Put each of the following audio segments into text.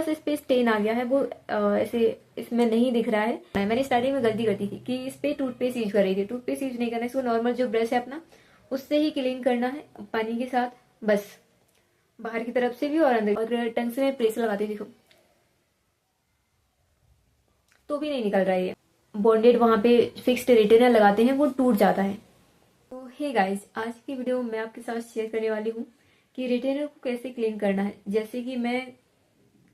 सा इस पे स्टेन आ गया है, वो ऐसे इसमें नहीं दिख रहा है। मैंने स्टार्टिंग में गलती करती थी कि इस पे टूथपेस्ट यूज कर रही थी। टूथपेस्ट यूज नहीं करना है, इसको नॉर्मल जो ब्रश है अपना उससे ही क्लीन करना है पानी के साथ, बस बाहर की तरफ से भी और अंदर। और टंग से मैं प्रेस लगाती थी तो भी नहीं निकल रहा है। बॉन्डेड वहां पे फिक्स्ड रिटेनर लगाते हैं वो टूट जाता है। तो हे गाइस, आज की वीडियो मैं आपके साथ शेयर करने वाली हूँ कि रिटेनर को कैसे क्लीन करना है। जैसे कि मैं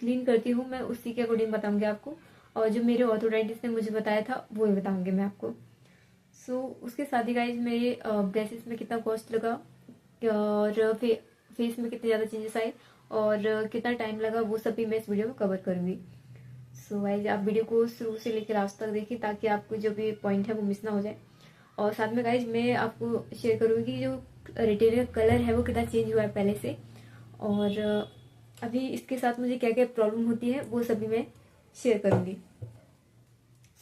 क्लीन करती हूँ, मैं उसी के अकॉर्डिंग बताऊंगी आपको, और जो मेरे ऑर्थोडेंटिस्ट ने मुझे बताया था वो ही बताऊंगी मैं आपको। उसके साथ ही गाइज मेरे ब्रेसेस में कितना कॉस्ट लगा और फेस में कितने ज़्यादा चेंजेस आए और कितना टाइम लगा, वो सब भी मैं इस वीडियो में कवर करूंगी। गाइज आप वीडियो को शुरू से लेकर लास्ट तक देखिए ताकि आपको जो भी पॉइंट है वो मिस ना हो जाए। और साथ में गाइज मैं आपको शेयर करूंगी जो रिटेनर कलर है वो कितना चेंज हुआ है पहले से, और अभी इसके साथ मुझे क्या क्या प्रॉब्लम होती है वो सभी मैं शेयर करूंगी।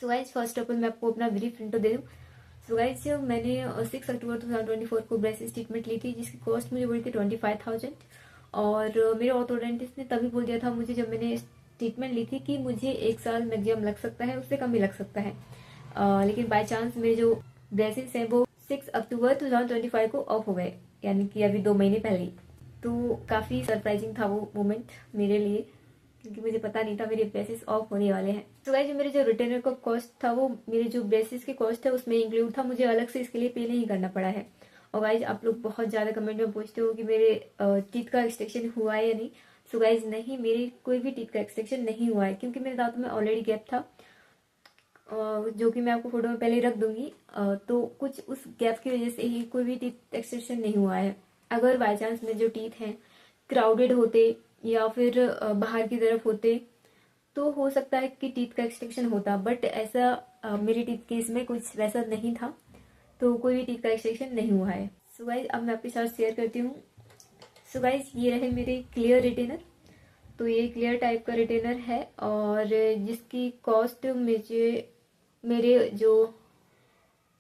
गाइज फर्स्ट ऑफ ऑल मैं आपको अपना ब्रीफ इंट्रो दे दूँ। गाइज मैंने 6 अक्टूबर 2024 को ब्रेसेस ट्रीटमेंट ली थी, जिसकी कॉस्ट मुझे पड़ी थी 25,000। और मेरे ऑर्थोडेंटिस्ट ने तभी बोल दिया था मुझे, जब मैंने ट्रीटमेंट ली थी, कि मुझे 1 साल मैक्सिमम लग सकता है, उससे कम भी लग सकता है। लेकिन बाय चांस मेरे जो ब्रेसेस हैं वो 6 अक्टूबर 2025 को ऑफ हो गए, यानी कि अभी 2 महीने पहले ही। तो काफ़ी सरप्राइजिंग था वो मोमेंट मेरे लिए, क्योंकि मुझे पता नहीं था मेरे ब्रेसेस ऑफ होने वाले हैं। तो गाइस जो मेरे जो रिटेनर का कॉस्ट था वो मेरे जो ब्रेसेस की कॉस्ट है उसमें इंक्लूड था, मुझे अलग से इसके लिए पे नहीं करना पड़ा है। और गाइज आप लोग बहुत ज़्यादा कमेंट में पूछते हो कि मेरे टीथ का एक्सट्रैक्शन हुआ है या नहीं। सो गाइज नहीं, मेरे कोई भी टीथ का एक्सट्रैक्शन नहीं हुआ है, क्योंकि मेरे दांतों में ऑलरेडी गैप था, जो कि मैं आपको फोटो में पहले रख दूंगी। तो कुछ उस गैप की वजह से ही कोई भी टीथ एक्सट्रैक्शन नहीं हुआ है। अगर बाई चांस मेरे जो टीथ हैं क्राउडेड होते या फिर बाहर की तरफ होते तो हो सकता है कि टीथ का एक्सट्रैक्शन होता, बट ऐसा मेरे टीथ केस में कुछ वैसा नहीं था, तो कोई भी टीथ का एक्सट्रैक्शन नहीं हुआ है। गाइज अब मैं आपके साथ शेयर करती हूँ। गाइज ये रहे मेरे क्लियर रिटेनर। तो ये क्लियर टाइप का रिटेनर है और जिसकी कॉस्ट मेरे जो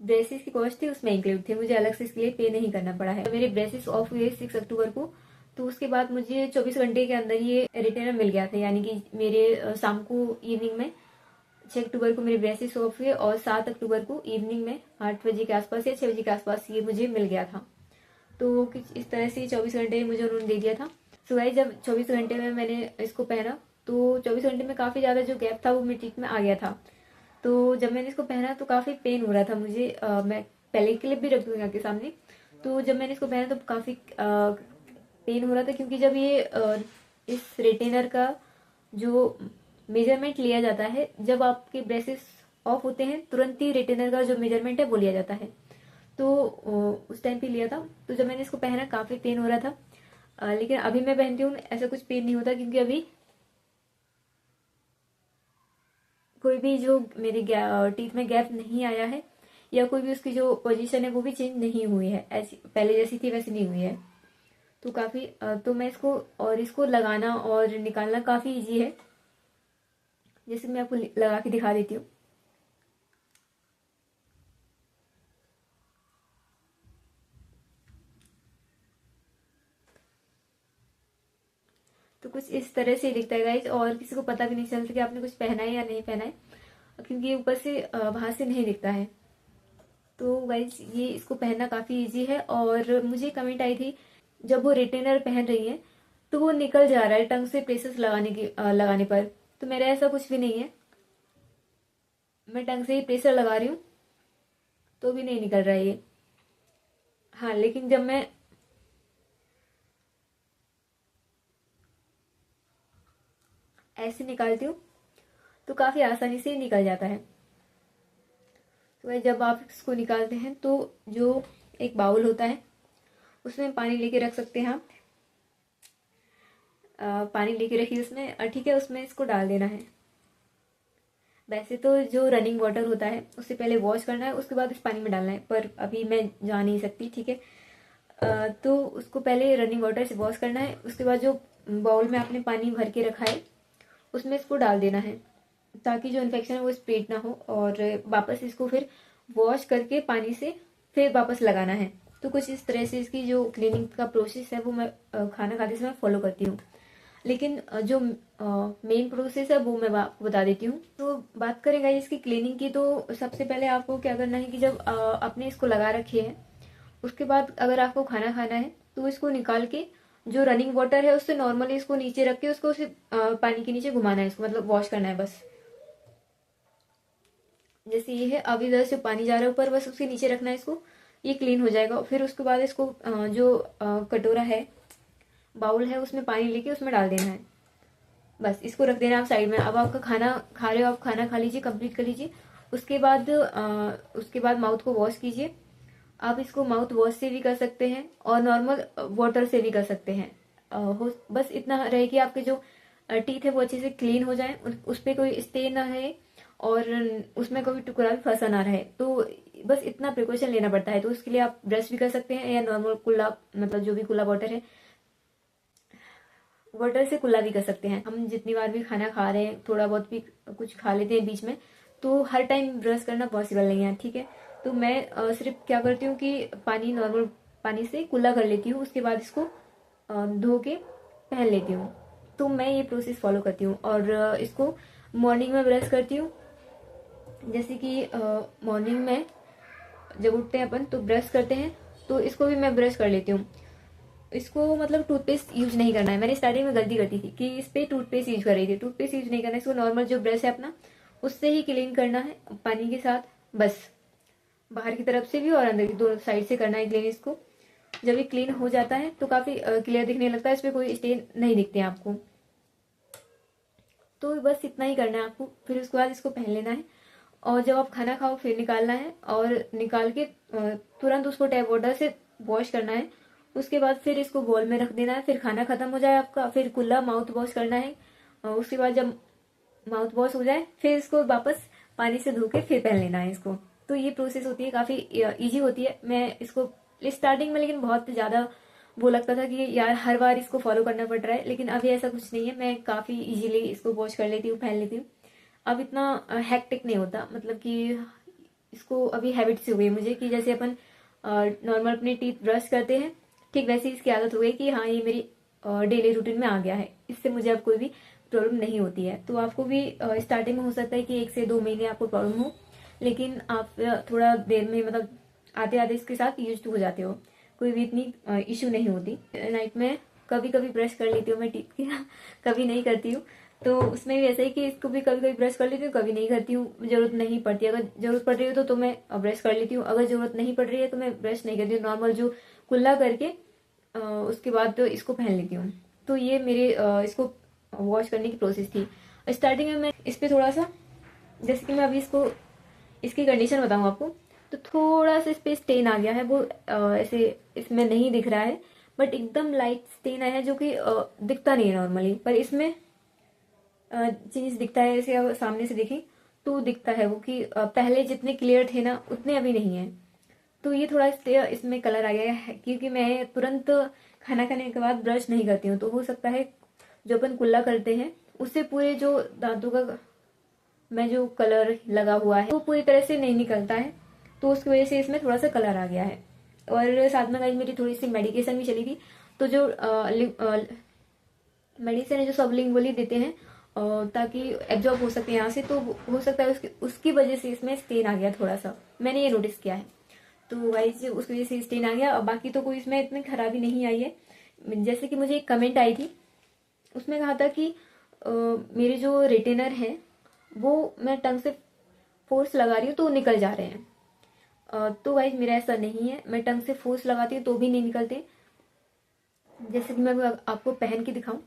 ब्रेसेस की कॉस्ट थी उसमें इंक्लूड थी, मुझे अलग से इसके लिए पे नहीं करना पड़ा है। मेरे ब्रेसेस ऑफ हुए 6 अक्टूबर को, तो उसके बाद मुझे 24 घंटे के अंदर ये रिटेनर मिल गया था, यानी कि मेरे शाम को इवनिंग में 6 अक्टूबर को मेरे ब्रेसेस ऑफ हुए और 7 अक्टूबर को इवनिंग में 8 बजे के आसपास या 6 बजे के आसपास ये मुझे मिल गया था। तो कुछ इस तरह से 24 घंटे मुझे उन्होंने दे दिया था। गाइस जब 24 घंटे में मैंने इसको पहना तो 24 घंटे में काफ़ी ज़्यादा जो गैप था वो मेरे टीथ में आ गया था। तो जब मैंने इसको पहना तो काफ़ी पेन हो रहा था मुझे। मैं पहले क्लिप भी रख दूंगी आपके सामने। तो जब मैंने इसको पहना तो काफ़ी पेन हो रहा था, क्योंकि जब ये इस रिटेनर का जो मेजरमेंट लिया जाता है, जब आपके ब्रेसेस ऑफ होते हैं तुरंत ही रिटेनर का जो मेजरमेंट है वो लिया जाता है। तो उस टाइम पे लिया था, तो जब मैंने इसको पहना काफ़ी पेन हो रहा था। लेकिन अभी मैं पहनती हूँ ऐसा कुछ पेन नहीं होता, क्योंकि अभी कोई भी जो मेरे टीथ में गैप नहीं आया है या कोई भी उसकी जो पोजीशन है वो भी चेंज नहीं हुई है, ऐसी पहले जैसी थी वैसी नहीं हुई है। तो काफ़ी तो मैं इसको लगाना और निकालना काफ़ी इजी है, जैसे मैं आपको लगा के दिखा देती हूँ। तो कुछ इस तरह से दिखता है गाइज, और किसी को पता भी नहीं चलता कि आपने कुछ पहना है या नहीं पहना है, क्योंकि ऊपर से बाहर से नहीं दिखता है। तो गाइज ये इसको पहनना काफ़ी इजी है। और मुझे कमेंट आई थी जब वो रिटेनर पहन रही है तो वो निकल जा रहा है टंग से प्रेसेस लगाने पर। तो मेरा ऐसा कुछ भी नहीं है, मैं टंग से ही प्रेशर लगा रही हूँ तो भी नहीं निकल रहा है ये। हाँ, लेकिन जब मैं ऐसे निकालती हूँ तो काफ़ी आसानी से निकल जाता है। तो जब आप इसको निकालते हैं तो जो एक बाउल होता है उसमें पानी लेके रख सकते हैं आप। पानी लेके रखिए उसमें, ठीक है, उसमें इसको डाल देना है। वैसे तो जो रनिंग वाटर होता है उससे पहले वॉश करना है, उसके बाद इस पानी में डालना है, पर अभी मैं जा नहीं सकती, ठीक है। तो उसको पहले रनिंग वाटर से वॉश करना है, उसके बाद जो बाउल में आपने पानी भर के रखा है उसमें इसको डाल देना है, ताकि जो इन्फेक्शन है वो स्प्रेड ना हो, और वापस इसको फिर वॉश करके पानी से फिर वापस लगाना है। तो कुछ इस तरह से इसकी जो क्लीनिंग का प्रोसेस है वो मैं खाना खाते समय फॉलो करती हूँ। लेकिन जो मेन प्रोसेस है वो मैं आपको बता देती हूँ। तो बात करें गाइस इसकी क्लीनिंग की, तो सबसे पहले आपको क्या करना है कि जब आपने इसको लगा रखी है, उसके बाद अगर आपको खाना खाना है तो इसको निकाल के जो रनिंग वाटर है उससे नॉर्मली इसको नीचे रख के उसको सिर्फ पानी के नीचे घुमाना है, इसको मतलब वॉश करना है बस। जैसे ये है, अब इधर से पानी जा रहा है ऊपर, बस उसके नीचे रखना है इसको, ये क्लीन हो जाएगा। फिर उसके बाद इसको जो कटोरा है, बाउल है, उसमें पानी लेके उसमें डाल देना है, बस इसको रख देना आप साइड में। अब आपका खाना खा रहे हो, आप खाना खा लीजिए, कंप्लीट कर लीजिए। उसके बाद माउथ को वॉश कीजिए। आप इसको माउथ वॉश से भी कर सकते हैं और नॉर्मल वाटर से भी कर सकते हैं। बस इतना रहे कि आपके जो टीथ है वो अच्छे से क्लीन हो जाए, उस पर कोई स्टेन ना रहे और उसमें कोई टुकड़ा भी फंसा ना रहे। तो बस इतना प्रिकॉशन लेना पड़ता है। तो उसके लिए आप ब्रश भी कर सकते हैं या नॉर्मल कुल्ला, मतलब जो भी कुल्ला वाटर है, वाटर से कुल्ला भी कर सकते हैं। हम जितनी बार भी खाना खा रहे हैं, थोड़ा बहुत भी कुछ खा लेते हैं बीच में, तो हर टाइम ब्रश करना पॉसिबल नहीं है, ठीक है। तो मैं सिर्फ क्या करती हूँ कि पानी, नॉर्मल पानी से कुल्ला कर लेती हूँ, उसके बाद इसको धो के पहन लेती हूँ। तो मैं ये प्रोसेस फॉलो करती हूँ। और इसको मॉर्निंग में ब्रश करती हूँ। जैसे कि मॉर्निंग में जब उठते हैं अपन तो ब्रश करते हैं, तो इसको भी मैं ब्रश कर लेती हूँ। इसको मतलब टूथपेस्ट यूज नहीं करना है। मैंने स्टार्टिंग में गलती करती थी कि इस पे टूथपेस्ट यूज कर रही थी। टूथपेस्ट यूज नहीं करना है, इसको नॉर्मल जो ब्रश है अपना, उससे ही क्लीन करना है पानी के साथ, बस। बाहर की तरफ से भी और अंदर की, दोनों साइड से करना है क्लीन इसको। जब ये क्लीन हो जाता है तो काफी क्लियर दिखने लगता है, इसमें कोई स्टेन नहीं दिखते हैं आपको। तो बस इतना ही करना है आपको। फिर उसके बाद इसको पहन लेना है और जब आप खाना खाओ फिर निकालना है और निकाल के तुरंत उसको टैप वाटर से वॉश करना है। उसके बाद फिर इसको बॉल में रख देना है। फिर खाना खत्म हो जाए आपका, फिर कुल्ला माउथ वॉश करना है। उसके बाद जब माउथ वॉश हो जाए फिर इसको वापस पानी से धो के फिर पहन लेना है इसको। तो ये प्रोसेस होती है, काफी इजी होती है। मैं इसको स्टार्टिंग में लेकिन बहुत ज्यादा वो लगता था कि यार हर बार इसको फॉलो करना पड़ रहा है, लेकिन अभी ऐसा कुछ नहीं है। मैं काफी इजीली इसको वॉश कर लेती हूँ, पहन लेती हूँ। अब इतना हैक्टिक नहीं होता, मतलब कि इसको अभी हैबिट से हुई है मुझे कि जैसे अपन नॉर्मल अपने टीथ ब्रश करते हैं, ठीक वैसे ही इसकी आदत हो गई कि हाँ ये मेरी डेली रूटीन में आ गया है। इससे मुझे अब कोई भी प्रॉब्लम नहीं होती है। तो आपको भी स्टार्टिंग में हो सकता है कि 1 से 2 महीने आपको प्रॉब्लम हो, लेकिन आप थोड़ा देर में, मतलब आते आते इसके साथ यूज हो जाते हो, कोई भी इतनी इशू नहीं होती। नाइट में कभी कभी ब्रश कर लेती हूँ मैं टीथ की कभी नहीं करती हूँ। तो उसमें भी ऐसा ही कि इसको भी कभी कभी ब्रश कर लेती हूँ, कभी नहीं करती हूँ। जरूरत नहीं पड़ती, अगर जरूरत पड़ रही हो तो मैं ब्रश कर लेती हूँ, अगर जरूरत नहीं पड़ रही है तो मैं ब्रश नहीं करती हूँ। नॉर्मल जो कुल्ला करके उसके बाद तो इसको पहन लेती हूँ। तो ये मेरे इसको वॉश करने की प्रोसेस थी। स्टार्टिंग में मैं इस पर थोड़ा सा, जैसे कि मैं अभी इसको, इसकी कंडीशन बताऊँ आपको, तो थोड़ा सा इस पे स्टेन आ गया है। वो ऐसे इसमें नहीं दिख रहा है, बट एकदम लाइट स्टेन आया है जो कि दिखता नहीं है नॉर्मली, पर इसमें चीज दिखता है। ऐसे अगर सामने से देखें तो दिखता है वो कि पहले जितने क्लियर थे ना उतने अभी नहीं है। तो ये थोड़ा इसमें कलर आ गया है, क्योंकि मैं तुरंत खाना खाने के बाद ब्रश नहीं करती हूँ। तो हो सकता है जो अपन कुल्ला करते हैं उससे पूरे जो दांतों का में जो कलर लगा हुआ है वो पूरी तरह से नहीं निकलता है, तो उसकी वजह से इसमें थोड़ा सा कलर आ गया है। और साथ में गाइस मेरी थोड़ी सी मेडिकेशन भी चली थी। तो जो मेडिसिन है जो सबलिंगुअली देते हैं ताकि एब्जॉर्ब हो सके यहाँ से, तो हो सकता है उसकी वजह से इसमें स्टेन आ गया थोड़ा सा, मैंने ये नोटिस किया है। तो गाइस उसकी वजह से स्टेन आ गया। और बाकी तो कोई इसमें इतनी खराबी नहीं आई है। जैसे कि मुझे एक कमेंट आई थी, उसमें कहा था कि मेरे जो रिटेनर है वो मैं टंग से फोर्स लगा रही हूँ तो निकल जा रहे हैं। तो गाइस मेरा ऐसा नहीं है, मैं टंग से फोर्स लगाती हूँ तो भी नहीं निकलते। जैसे कि मैं आपको पहन के दिखाऊं,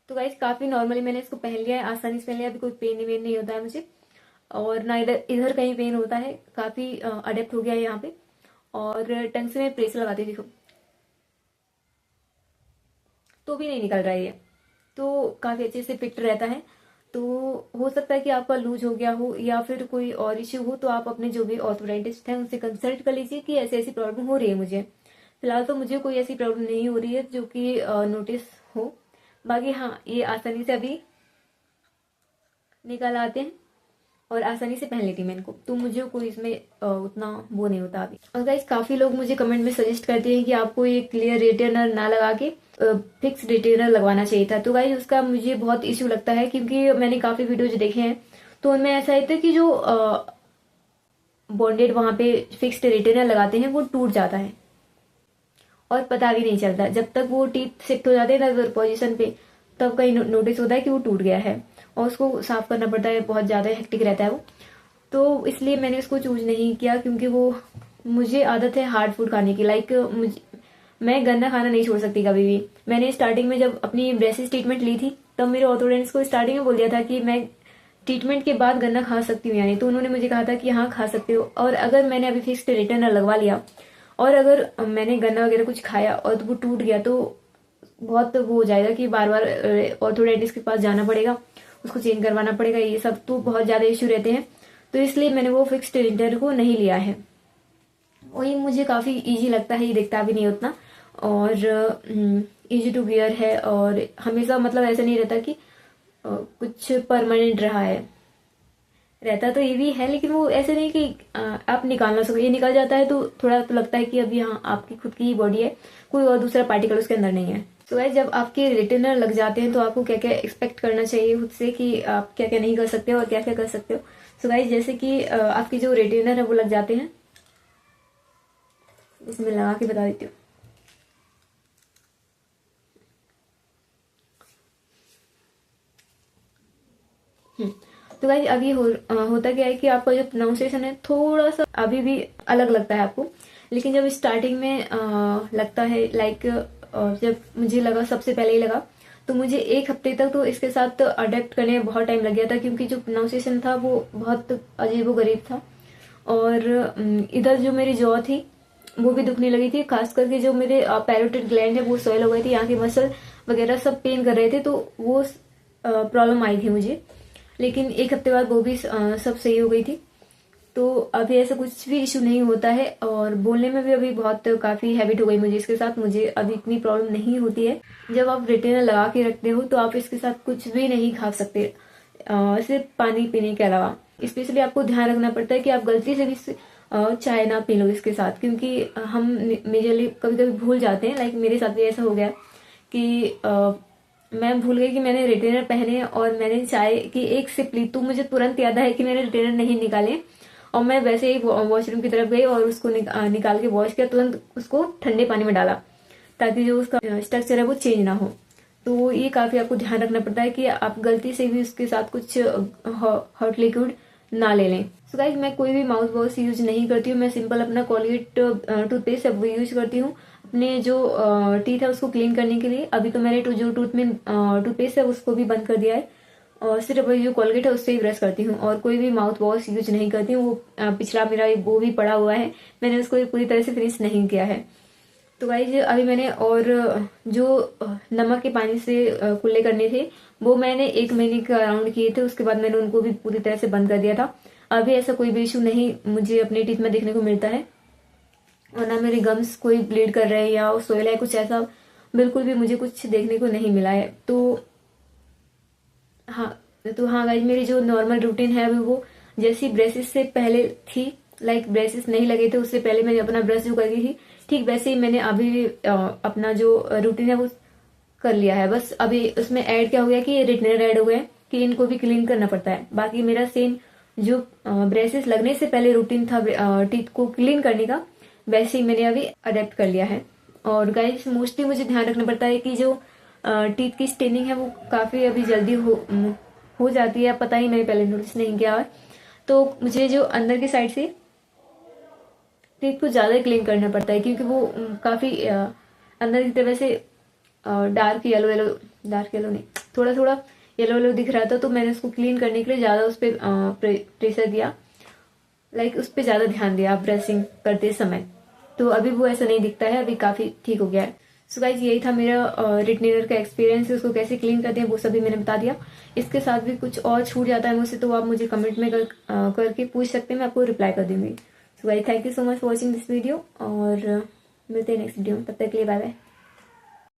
तो गाइस काफी नॉर्मली मैंने इसको पहन लिया है, आसानी से पहन लिया, अभी कोई पेन वेन नहीं होता है मुझे, और ना इधर इधर कहीं पेन होता है। काफी अडेप्ट हो गया है यहाँ पे। और टंग से मैं प्रेस लगाती हूँ, देखो तो भी नहीं निकल रहा है ये, तो काफी अच्छे से फिट रहता है। तो हो सकता है कि आपका लूज हो गया हो या फिर कोई और इश्यू हो, तो आप अपने जो भी ऑर्थोडेंटिस्ट हैं उनसे कंसल्ट कर लीजिए कि ऐसी ऐसी प्रॉब्लम हो रही है मुझे। फिलहाल तो मुझे कोई ऐसी प्रॉब्लम नहीं हो रही है जो कि नोटिस हो। बाकी हाँ, ये आसानी से अभी निकल आते हैं और आसानी से पहन लेती मैं इनको, तो मुझे कोई इसमें उतना वो नहीं होता अभी। और गाइस काफी लोग मुझे कमेंट में सजेस्ट करते हैं कि आपको ये क्लियर रिटेनर ना लगा के फिक्स रिटेनर लगवाना चाहिए था। तो गाइस उसका मुझे बहुत इश्यू लगता है, क्योंकि मैंने काफी वीडियोज देखे हैं तो उनमें ऐसा है कि जो बॉन्डेड वहां पे फिक्स्ड रिटेनर लगाते हैं वो टूट जाता है और पता भी नहीं चलता। जब तक वो टीथ शिफ्ट हो जाते हैं ना पोजीशन पे, तब कहीं नोटिस होता है कि वो टूट गया है और उसको साफ करना पड़ता है, बहुत ज्यादा हेक्टिक रहता है वो। तो इसलिए मैंने उसको चूज नहीं किया, क्योंकि वो मुझे आदत है हार्ड फूड खाने की। मैं गंदा खाना नहीं छोड़ सकती कभी भी। मैंने स्टार्टिंग में जब अपनी ब्रेसिस ट्रीटमेंट ली थी, तब मेरे ऑर्थोडेंटिस्ट को स्टार्टिंग में बोल दिया था कि मैं ट्रीटमेंट के बाद गन्ना खा सकती हूँ यानी। तो उन्होंने मुझे कहा था कि हाँ खा सकते हो, और अगर मैंने अभी फिक्स्ड रिटेनर लगवा लिया और अगर मैंने गन्ना वगैरह कुछ खाया और तो वो टूट गया, तो बहुत वो हो जाएगा कि बार बार ऑर्थोडेंटिस्ट के पास जाना पड़ेगा, उसको चेंज करवाना पड़ेगा, ये सब तो बहुत ज्यादा इश्यू रहते हैं। तो इसलिए मैंने वो फिक्स्ड रिटेनर को नहीं लिया है। वही मुझे काफी इजी लगता है, ये दिखता भी नहीं उतना, और इजी टू वियर है, और हमेशा मतलब ऐसा नहीं रहता कि कुछ परमानेंट रहा है। रहता तो ये भी है, लेकिन वो ऐसे नहीं कि आप निकाल ना सको। ये निकल जाता है तो थोड़ा तो लगता है कि अभी हाँ आपकी खुद की ही बॉडी है, कोई और दूसरा पार्टिकल उसके अंदर नहीं है। तो गाइस जब आपके रिटेनर लग जाते हैं तो आपको क्या क्या एक्सपेक्ट करना चाहिए खुद से, कि आप क्या क्या नहीं कर सकते हो और क्या क्या कर सकते हो। सो गाइस जैसे कि आपके जो रिटेनर है वो लग जाते हैं, इसमें लगा के बता देती हूँ। तो गाइस अभी होता क्या है कि आपका जो प्रोनाउंसिएशन है थोड़ा सा अभी भी अलग लगता है आपको, लेकिन जब स्टार्टिंग में लगता है जब मुझे लगा, सबसे पहले ही लगा, तो मुझे 1 हफ्ते तक तो इसके साथ अडेप्ट करने में बहुत टाइम लग गया था, क्योंकि जो प्रोनाउंसिएशन था वो बहुत अजीबोगरीब था। और इधर जो मेरी जॉ थी वो भी दुखने लगी थी, खास करके जो मेरे पैरोटिड ग्लैंड है वो स्वेल हो गई थी, यहाँ के मसल वगैरह सब पेन कर रहे थे, तो वो प्रॉब्लम आई थी मुझे। लेकिन 1 हफ्ते बाद वो भी सब सही हो गई थी। तो अभी ऐसा कुछ भी इशू नहीं होता है, और बोलने में भी अभी बहुत काफी हैबिट हो गई मुझे इसके साथ, मुझे अभी इतनी प्रॉब्लम नहीं होती है। जब आप रिटेनर लगा के रखते हो तो आप इसके साथ कुछ भी नहीं खा सकते, सिर्फ पानी पीने के अलावा। स्पेशली आपको ध्यान रखना पड़ता है कि आप गलती से भी चाय ना पी लो इसके साथ, क्योंकि हम मेजरली कभी कभी भूल जाते हैं। लाइक मेरे साथ भी ऐसा हो गया कि मैं भूल गई कि मैंने रिटेनर पहने और मैंने चाय की 1 सिप ली, तो मुझे तुरंत याद आया कि मैंने रिटेनर नहीं निकाले, और मैं वैसे ही वॉशरूम की तरफ गई और उसको निकाल के वॉश किया, तुरंत उसको ठंडे पानी में डाला, ताकि जो उसका स्ट्रक्चर है वो चेंज ना हो। तो ये काफी आपको ध्यान रखना पड़ता है कि आप गलती से भी उसके साथ कुछ हॉट लिक्विड ना ले लें। सो गाइस मैं कोई भी माउथ वॉश यूज नहीं करती हूँ, मैं सिंपल अपना कोलगेट टूथपेस्ट है वो यूज करती हूँ अपने जो टीथ है उसको क्लीन करने के लिए। अभी तो मैंने जो टूथ में टूथपेस्ट है उसको भी बंद कर दिया है, और सिर्फ जो कोलगेट है उससे ही ब्रश करती हूँ, और कोई भी माउथ वॉश यूज नहीं करती हूँ। वो पिछला मेरा वो भी पड़ा हुआ है, मैंने उसको पूरी तरह से फिनिश नहीं किया है। तो गाइज अभी मैंने और जो नमक के पानी से कुल्ले करने थे वो मैंने 1 महीने के अराउंड किए थे, उसके बाद मैंने उनको भी पूरी तरह से बंद कर दिया था। अभी ऐसा कोई भी इशू नहीं मुझे अपने टीथ में देखने को मिलता है, और ना मेरे गम्स कोई ब्लीड कर रहे हैं या सोयल है, कुछ ऐसा बिल्कुल भी मुझे कुछ देखने को नहीं मिला है। हाँ गाइज मेरी जो नॉर्मल रूटीन है अभी वो जैसी ब्रेसेस से पहले थी, लाइक ब्रेसेस नहीं लगे थे उससे पहले मैं अपना ब्रश जो करती थी, ठीक वैसे ही मैंने अभी अपना जो रूटीन है वो कर लिया है। बस अभी उसमें ऐड क्या हो गया कि रिटेनर ऐड हो गए कि इनको भी क्लीन करना पड़ता है। बाकी मेरा सेम जो ब्रेसेस लगने से पहले रूटीन था टीथ को क्लीन करने का, वैसे ही मैंने अभी अडेप्ट कर लिया है। और गाइस मोस्टली मुझे ध्यान रखना पड़ता है कि जो टीथ की स्टेनिंग है वो काफी अभी जल्दी हो जाती है, पता ही मैंने पहले नोटिस नहीं किया है। तो मुझे जो अंदर की साइड से टीथ को ज्यादा क्लीन करना पड़ता है, क्योंकि वो काफी अंदर की तरफ से डार्क येलो नहीं, थोड़ा थोड़ा येलो दिख रहा था, तो मैंने उसको क्लीन करने के लिए ज्यादा उस पर प्रेशर दिया, लाइक उस पर ज्यादा ध्यान दिया ब्रशिंग करते समय। तो अभी वो ऐसा नहीं दिखता है, अभी काफी ठीक हो गया है। सो गाइज यही था मेरा रिटेनर का एक्सपीरियंस, उसको कैसे क्लीन करते हैं वो सभी मैंने बता दिया। इसके साथ भी कुछ और छूट जाता है मुझसे तो आप मुझे कमेंट में करके पूछ सकते हैं, मैं आपको रिप्लाई कर दूंगी। So guys thank you so much for watching this video, और मिलते हैं नेक्स्ट वीडियो में, तब तक के लिए बाय बाय।